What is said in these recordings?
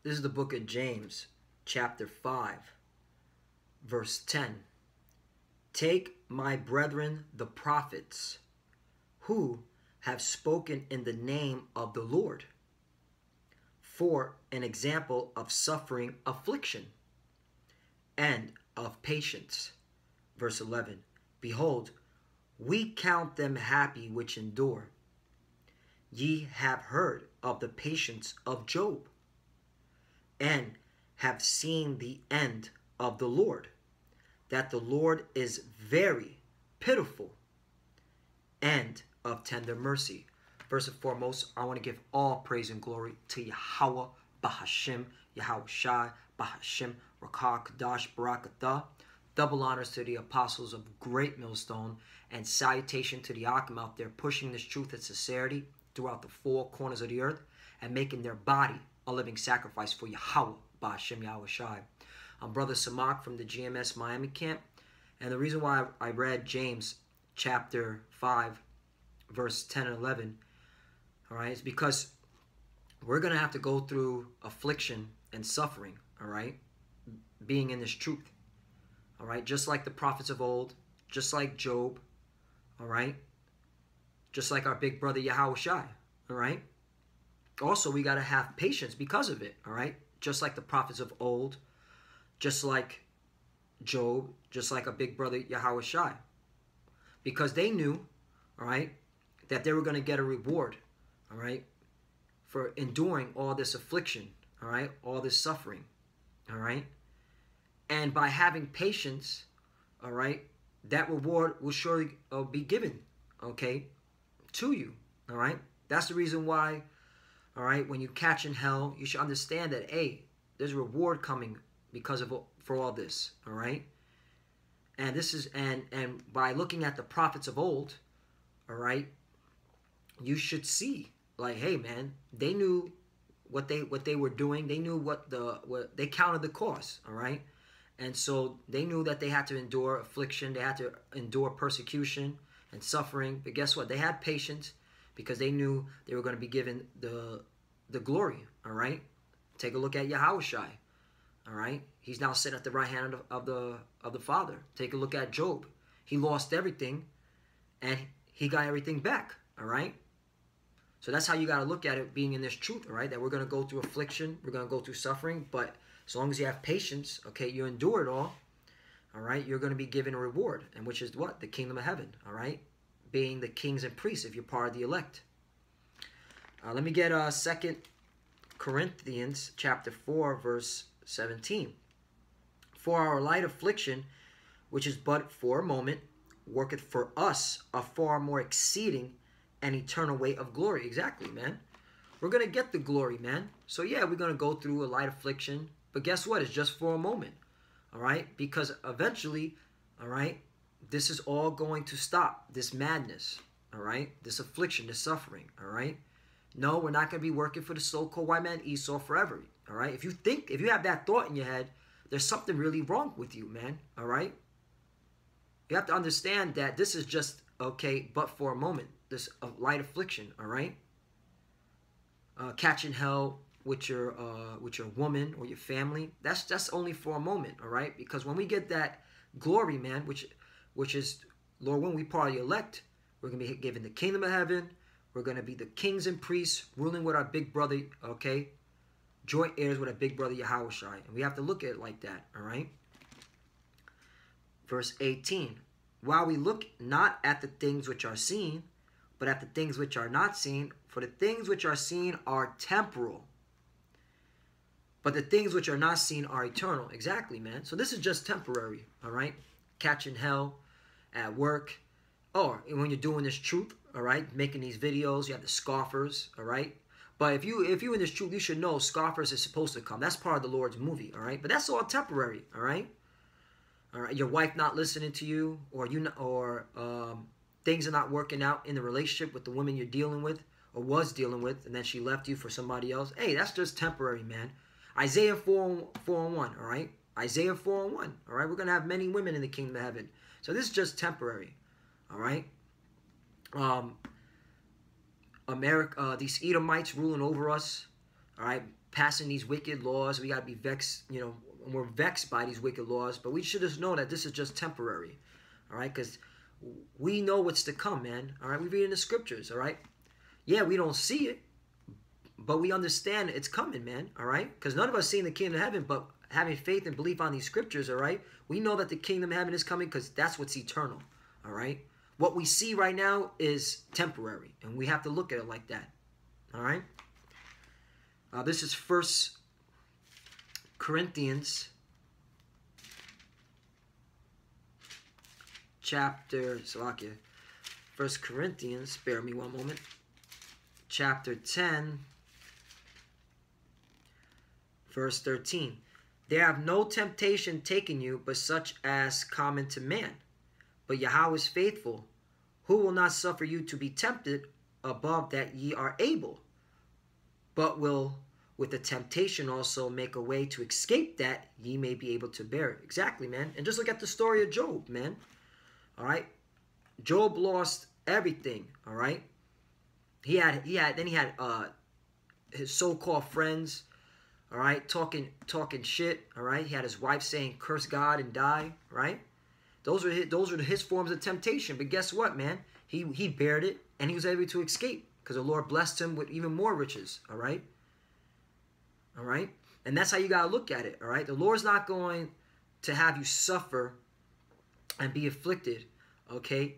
This is the book of James, chapter 5, verse 10. Take my brethren the prophets, who have spoken in the name of the Lord, for an example of suffering affliction and of patience. Verse 11. Behold, we count them happy which endure. Ye have heard of the patience of Job, and have seen the end of the Lord, that the Lord is very pitiful and of tender mercy. First and foremost, I want to give all praise and glory to Yahweh, Bahashim, Yahweh Shai, Bahashim, Rakah, Kadash, Barakatah. Double honors to the apostles of Great Millstone, and salutation to the Akim out there pushing this truth and sincerity throughout the four corners of the earth and making their body a living sacrifice for Yahweh, Bahashim, Yahweh Shai. I'm Brother Samak from the GMS Miami camp, and the reason why I read James chapter 5, verse 10 and 11, all right, is because we're going to have to go through affliction and suffering, all right, being in this truth, all right, just like the prophets of old, just like Job, all right, just like our big brother Yahweh Shai, all right. Also, we got to have patience because of it, all right, just like the prophets of old, just like Job, just like our big brother Yahweh Shai, because they knew, all right, that they were going to get a reward, all right, for enduring all this affliction, all right, all this suffering, all right. And by having patience, all right, that reward will surely be given, okay, to you, all right. That's the reason why, all right, when you catch in hell, you should understand that, hey, there's a reward coming because of for all this, all right. And this is and by looking at the prophets of old, all right, you should see, like, hey man, they knew what they were doing. They knew what they counted the cost, all right. And so they knew that they had to endure affliction, they had to endure persecution and suffering. But guess what? They had patience because they knew they were going to be given the glory, all right. Take a look at Yahweh Shai, all right. He's now sitting at the right hand of the Father. Take a look at Job. He lost everything, and he got everything back, all right. So that's how you got to look at it, being in this truth, all right, that we're going to go through affliction, we're going to go through suffering, but as long as you have patience, okay, you endure it all right, you're going to be given a reward, and which is what? The kingdom of heaven, all right, being the kings and priests if you're part of the elect. Let me get 2 Corinthians chapter 4, verse 17. For our light affliction, which is but for a moment, worketh for us a far more exceeding and eternal weight of glory. Exactly, man. We're going to get the glory, man. So yeah, we're going to go through a light affliction, but guess what? It's just for a moment, all right? Because eventually, all right, this is all going to stop, this madness, all right? This affliction, this suffering, all right? No, we're not going to be working for the so-called white man Esau forever, all right? If you have that thought in your head, there's something really wrong with you, man, all right? You have to understand that this is just, okay, but for a moment, this light affliction, all right? Catching hell with your woman or your family, that's only for a moment, all right? Because when we get that glory, man, which is, Lord, when we part of the elect, we're going to be given the kingdom of heaven. We're going to be the kings and priests ruling with our big brother, okay? Joint heirs with our big brother Yahweh Shai. And we have to look at it like that, all right? Verse 18. While we look not at the things which are seen, but at the things which are not seen, for the things which are seen are temporal, but the things which are not seen are eternal. Exactly, man. So this is just temporary, all right? Catching hell at work, or when you're doing this truth, all right? Making these videos, you have the scoffers, all right? But if you in this truth, you should know scoffers is supposed to come. That's part of the Lord's movie, all right? But that's all temporary, all right? All right. Your wife not listening to you, or things are not working out in the relationship with the woman you're dealing with or was dealing with, and then she left you for somebody else. Hey, that's just temporary, man. Isaiah 4:1, all right? Isaiah 4:1, all right? We're going to have many women in the kingdom of heaven. So this is just temporary, all right? America, these Edomites ruling over us, all right, passing these wicked laws. We got to be vexed, you know, we're vexed by these wicked laws, but we should just know that this is just temporary, all right, because we know what's to come, man, all right? We read in the scriptures, all right? Yeah, we don't see it, but we understand it's coming, man, all right? Because none of us see the kingdom of heaven, but having faith and belief on these scriptures, all right? We know that the kingdom of heaven is coming because that's what's eternal, all right? What we see right now is temporary, and we have to look at it like that, all right? This is 1 Corinthians chapter, 1 Corinthians, spare me one moment, chapter 10, verse 13. There have no temptation taken you, but such as common to man. But Yahweh is faithful, who will not suffer you to be tempted above that ye are able, but will with the temptation also make a way to escape that ye may be able to bear it. Exactly, man. And just look at the story of Job, man. All right? Job lost everything, all right? He had his so-called friends, all right, talking shit, all right? He had his wife saying, curse God and die, right? Those are his forms of temptation. But guess what, man? He bared it, and he was able to escape because the Lord blessed him with even more riches, all right? All right? And that's how you got to look at it, all right? The Lord's not going to have you suffer and be afflicted, okay,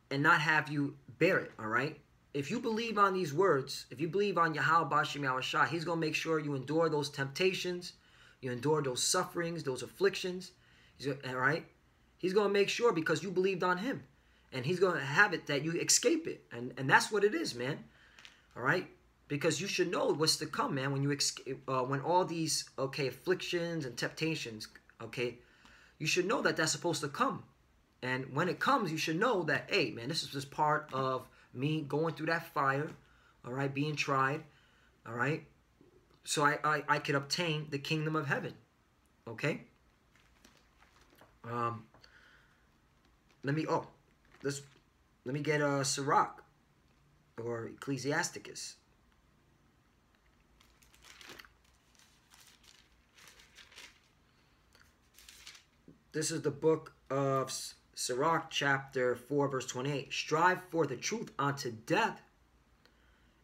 and not have you bear it, all right? If you believe on these words, if you believe on Yahweh Bashim Yahushua, he's going to make sure you endure those temptations, you endure those sufferings, those afflictions, all right? He's going to make sure because you believed on him, and he's going to have it that you escape it, and that's what it is, man, all right? Because you should know what's to come, man, when you when all these, okay, afflictions and temptations, okay, you should know that that's supposed to come. And when it comes, you should know that, hey, man, this is just part of me going through that fire, all right, being tried, all right, so I could obtain the kingdom of heaven, okay? Let me get Sirach or Ecclesiasticus. This is the book of Sirach, chapter 4, verse 28. Strive for the truth unto death,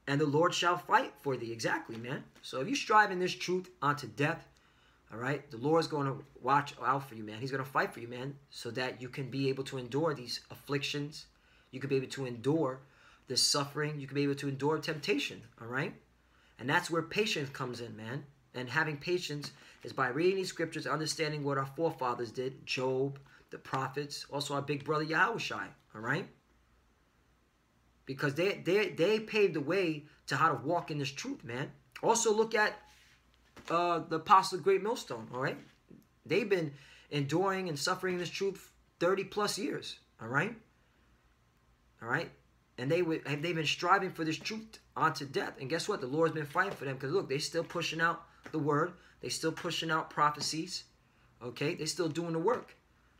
and the Lord shall fight for thee. Exactly, man. So if you strive in this truth unto death, all right, the Lord's going to watch out for you, man. He's going to fight for you, man, so that you can be able to endure these afflictions. You can be able to endure this suffering. You can be able to endure temptation, all right? And that's where patience comes in, man. And having patience is by reading these scriptures, understanding what our forefathers did, Job, the prophets, also our big brother Yahushai, all right? Because they paved the way to how to walk in this truth, man. Also look at the Apostle of Great Millstone, all right? They've been enduring and suffering this truth 30 plus years, all right? All right? And they've been striving for this truth unto death. And guess what? The Lord's been fighting for them because look, they're still pushing out the word. They're still pushing out prophecies. Okay? They're still doing the work.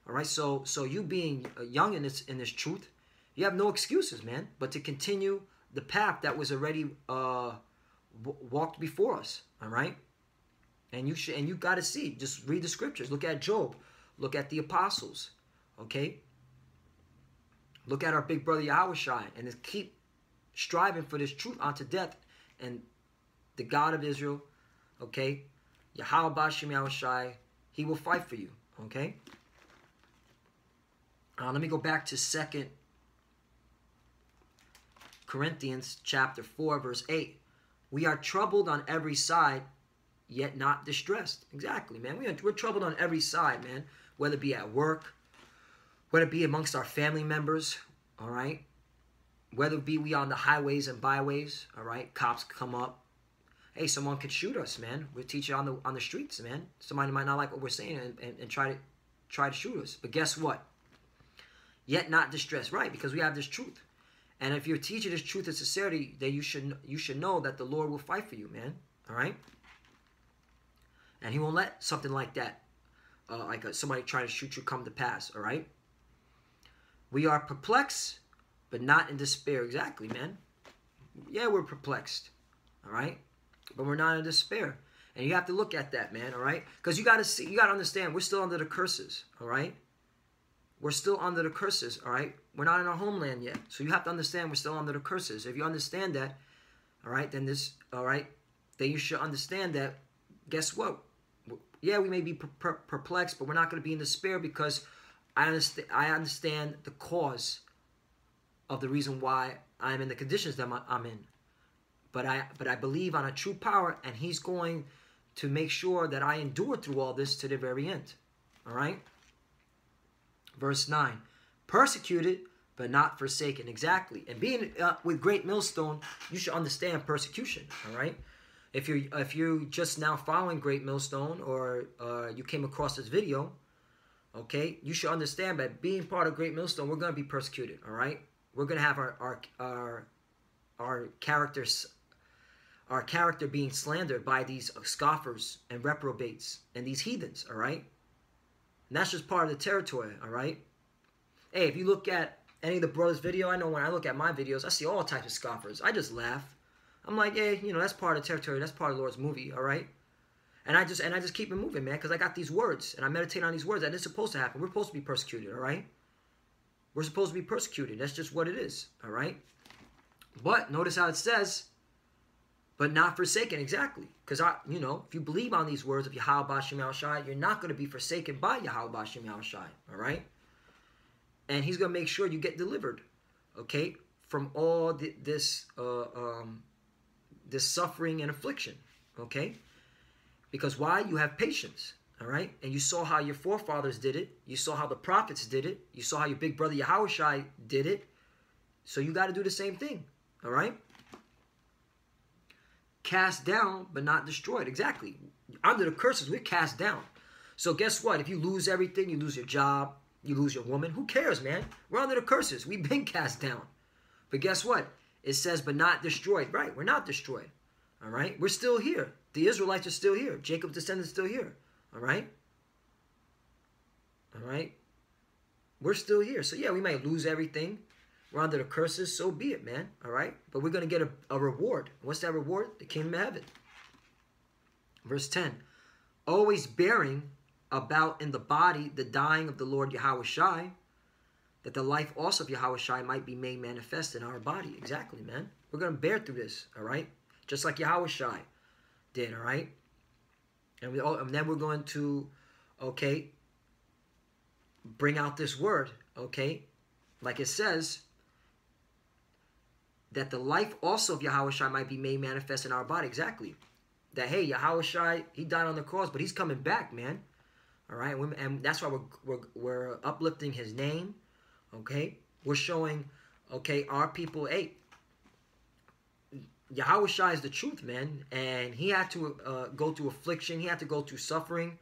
All right? So you being young in this truth, you have no excuses, man, but to continue the path that was already walked before us. All right? And you got to see. Just read the scriptures. Look at Job. Look at the apostles. Okay? Look at our big brother Yahushai, and just keep striving for this truth unto death. And the God of Israel, okay, Yahweh Bashim Yahushai, he will fight for you, okay? Let me go back to 2 Corinthians chapter 4, verse 8. We are troubled on every side, yet not distressed. Exactly, man. We're troubled on every side, man, whether it be at work, whether it be amongst our family members, all right? Whether it be we on the highways and byways, all right? Cops come up. Hey, someone could shoot us, man. We'll teach you on the streets, man. Somebody might not like what we're saying and try to shoot us. But guess what? Yet not distressed, right? Because we have this truth. And if you're teaching this truth and sincerity, then you should know that the Lord will fight for you, man. All right? And he won't let something like that, somebody trying to shoot you, come to pass, all right? We are perplexed, but not in despair. Exactly, man. Yeah, we're perplexed. All right? but we're not in despair. And you have to look at that, man, all right? Because you got to understand, we're still under the curses, all right? We're still under the curses, all right? We're not in our homeland yet. So you have to understand we're still under the curses. If you understand that, all right, then then you should understand that, guess what? Yeah, we may be perplexed, but we're not going to be in despair, because I understand the cause of the reason why I'm in the conditions that I'm in. But I believe on a true power, and he's going to make sure that I endure through all this to the very end. All right? Verse 9. Persecuted, but not forsaken. Exactly. And being with Great Millstone, you should understand persecution. All right? If you're just now following Great Millstone, or you came across this video, okay, you should understand that being part of Great Millstone, we're going to be persecuted. All right? We're going to have our character being slandered by these scoffers and reprobates and these heathens, all right? And that's just part of the territory, all right? Hey, if you look at any of the brothers' video, I know when I look at my videos, I see all types of scoffers. I just laugh. I'm like, hey, that's part of the territory. That's part of the Lord's movie, all right? And I just keep it moving, man, because I got these words, and I meditate on these words, and it's supposed to happen. We're supposed to be persecuted, all right? We're supposed to be persecuted. That's just what it is, all right? But notice how it says, but not forsaken. Exactly. Because, if you believe on these words of Yahweh B'Shem Yahushai, you're not going to be forsaken by Yahweh B'Shem Yahushai. All right? And he's going to make sure you get delivered, okay, from all this suffering and affliction, okay? Because why? You have patience, all right? And you saw how your forefathers did it. You saw how the prophets did it. You saw how your big brother Yahushai did it. So you got to do the same thing, all right? Cast down, but not destroyed. Exactly. Under the curses, we're cast down. So guess what? If you lose everything, you lose your job, you lose your woman, who cares, man? We're under the curses. We've been cast down. But guess what? It says, but not destroyed. Right, we're not destroyed. All right? We're still here. The Israelites are still here. Jacob's descendants are still here. All right? All right? We're still here. So yeah, we might lose everything. We're under the curses, so be it, man. All right? But we're going to get a reward. What's that reward? The kingdom of heaven. Verse 10. Always bearing about in the body the dying of the Lord Yahushai, that the life also of Yahushai might be made manifest in our body. Exactly, man. We're going to bear through this, all right? Just like Yahushai did, all right? And then we're going to, okay, bring out this word, okay? Like it says, that the life also of Yahushai might be made manifest in our body. Exactly. That, hey, Yahushai, he died on the cross, but he's coming back, man. All right? And that's why we're uplifting his name, okay? We're showing, okay, our people, hey, Yahushai is the truth, man. And he had to go through affliction. He had to go through suffering.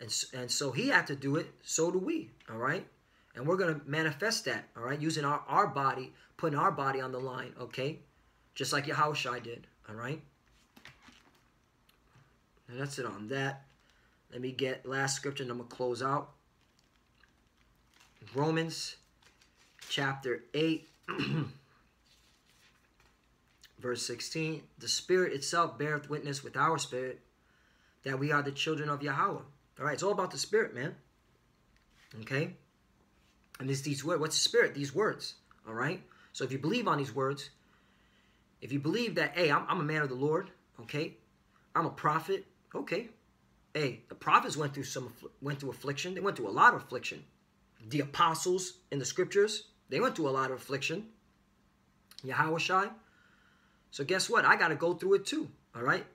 And so he had to do it. So do we, all right? And we're going to manifest that, all right, using our body, putting our body on the line, okay, just like Yahushai did, all right? And that's it on that. Let me get last scripture and I'm going to close out. Romans chapter 8, verse 16. The Spirit itself beareth witness with our spirit that we are the children of Yahweh. All right, it's all about the Spirit, man. Okay? And it's these words. What's the Spirit? These words. All right? So if you believe on these words, if you believe that, hey, I'm a man of the Lord, okay? I'm a prophet, okay? Hey, the prophets went through affliction. They went through a lot of affliction. The apostles in the scriptures, they went through a lot of affliction. Yahushai. So guess what? I got to go through it too, all right?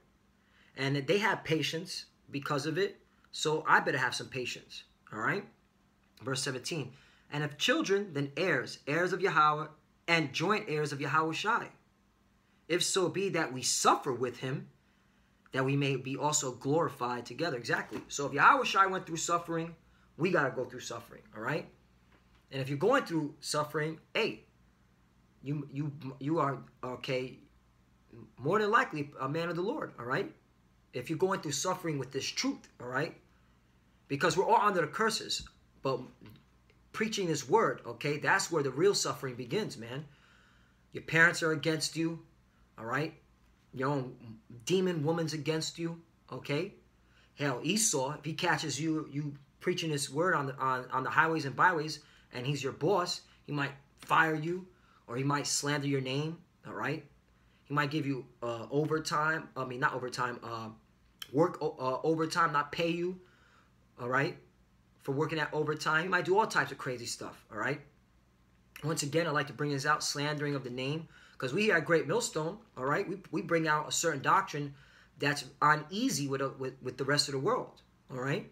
And they had patience because of it, so I better have some patience, all right? Verse 17. And if children, then heirs, heirs of Yahweh, and joint heirs of Yahushai. If so be that we suffer with him, that we may be also glorified together. Exactly. So if Yahushai went through suffering, we got to go through suffering, all right? And if you're going through suffering, hey, you are, okay, more than likely a man of the Lord, all right? If you're going through suffering with this truth, all right? Because we're all under the curses, but preaching this word, okay, that's where the real suffering begins, man. Your parents are against you, all right? your own demon woman's against you, okay? Hell, Esau, if he catches you preaching this word on the highways and byways, and he's your boss, he might fire you, or he might slander your name, all right? He might give you overtime. I mean, not overtime. Work overtime, not pay you, all right, for working at overtime. He might do all types of crazy stuff, all right? Once again, I'd like to bring this out, slandering of the name, because we here at Great Millstone, all right, we bring out a certain doctrine that's uneasy with the rest of the world, all right?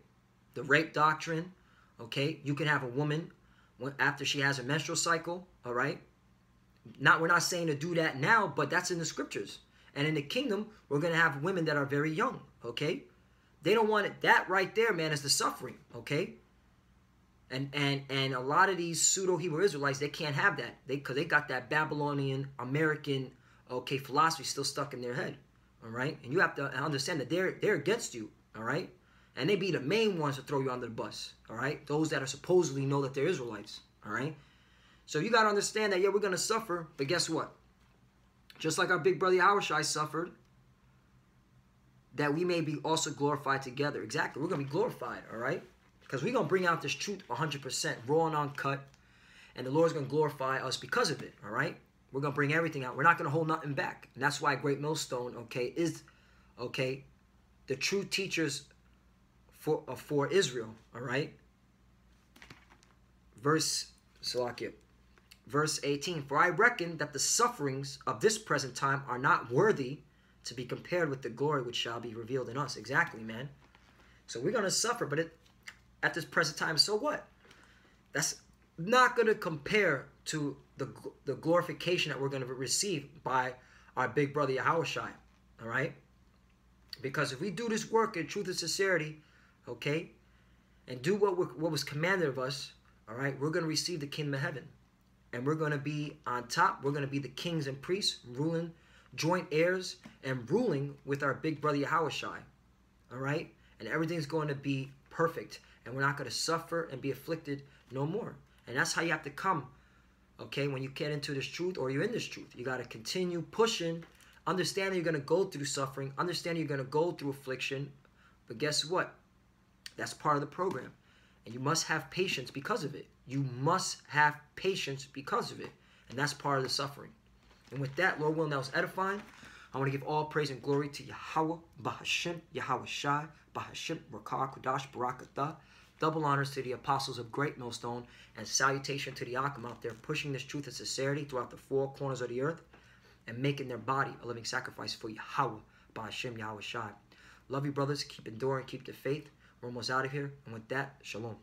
The rape doctrine, okay? You can have a woman after she has a menstrual cycle, all right? We're not saying to do that now, but that's in the scriptures. And in the kingdom, we're going to have women that are very young, okay? They don't want it. That right there, man, is the suffering, okay? And a lot of these pseudo-Hebrew Israelites, they can't have that. Because they got that Babylonian, American, okay, philosophy still stuck in their head, all right? And you have to understand that they're against you, all right? And they be the main ones to throw you under the bus, all right? Those that are supposedly know that they're Israelites, all right? So you got to understand that, yeah, we're going to suffer, but guess what? Just like our big brother Yahushua suffered, that we may be also glorified together. Exactly, we're going to be glorified, all right? Because we're going to bring out this truth 100%, raw and uncut, and the Lord's going to glorify us because of it, all right? We're going to bring everything out. We're not going to hold nothing back. And that's why Great Millstone, okay, is, okay, the true teachers for Israel, all right? Verse 18, for I reckon that the sufferings of this present time are not worthy to be compared with the glory which shall be revealed in us. Exactly, man. So we're going to suffer, but at this present time, so what? That's not going to compare to the glorification that we're going to receive by our big brother Yahushua, all right? Because if we do this work in truth and sincerity, okay, and do what was commanded of us, all right, we're going to receive the kingdom of heaven. And we're going to be on top. We're going to be the kings and priests, ruling, joint heirs, and ruling with our big brother Yahushua, all right? And everything's going to be perfect. And we're not going to suffer and be afflicted no more. And that's how you have to come, okay, when you get into this truth or you're in this truth. You got to continue pushing, understanding you're going to go through suffering, understanding you're going to go through affliction. But guess what? That's part of the program. And you must have patience because of it. You must have patience because of it. And that's part of the suffering. And with that, Lord willing, that was edifying. I want to give all praise and glory to Yahweh, Bahashim, Yahweh Shai, Bahashim, Rakah, Kudash, Barakatah. Double honors to the apostles of Great Millstone, and salutation to the Akim out there pushing this truth and sincerity throughout the four corners of the earth and making their body a living sacrifice for Yahweh, Bahashim, Yahweh Shai. Love you, brothers. Keep enduring, keep the faith. We're almost out of here. And with that, shalom.